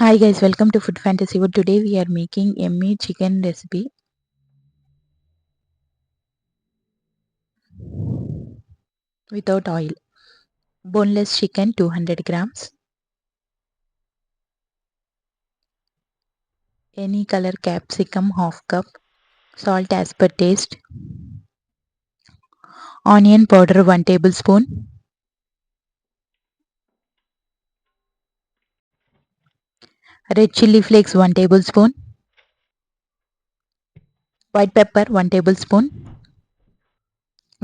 Hi guys, welcome to Food Fantasy World. Today we are making yummy chicken recipe without oil. Boneless chicken 200 grams, any color capsicum half cup, salt as per taste, onion powder 1 tablespoon, red chili flakes 1 tablespoon, white pepper 1 tablespoon,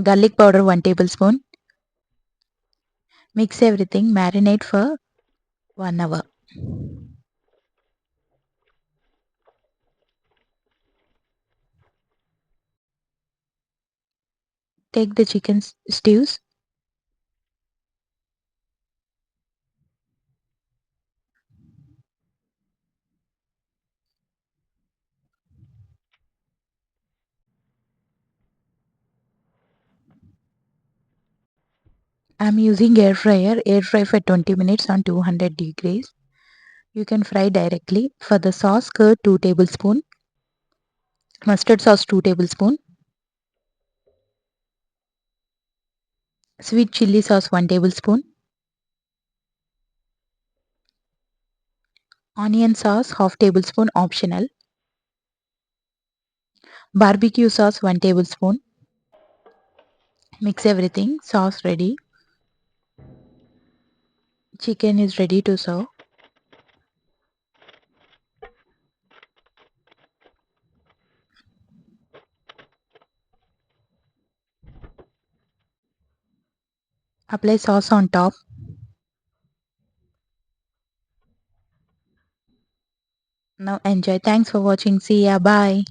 garlic powder 1 tablespoon. Mix everything, marinate for 1 hour. Take the chicken stews. I'm using air fryer. Air fry for 20 minutes on 200 degrees. You can fry directly. For the sauce, curd 2 tablespoon, mustard sauce 2 tablespoon, sweet chili sauce 1 tablespoon, onion sauce half tablespoon optional, barbecue sauce 1 tablespoon. Mix everything. Sauce ready. Chicken is ready to serve. Apply sauce on top. Now enjoy. Thanks for watching. See ya. Bye.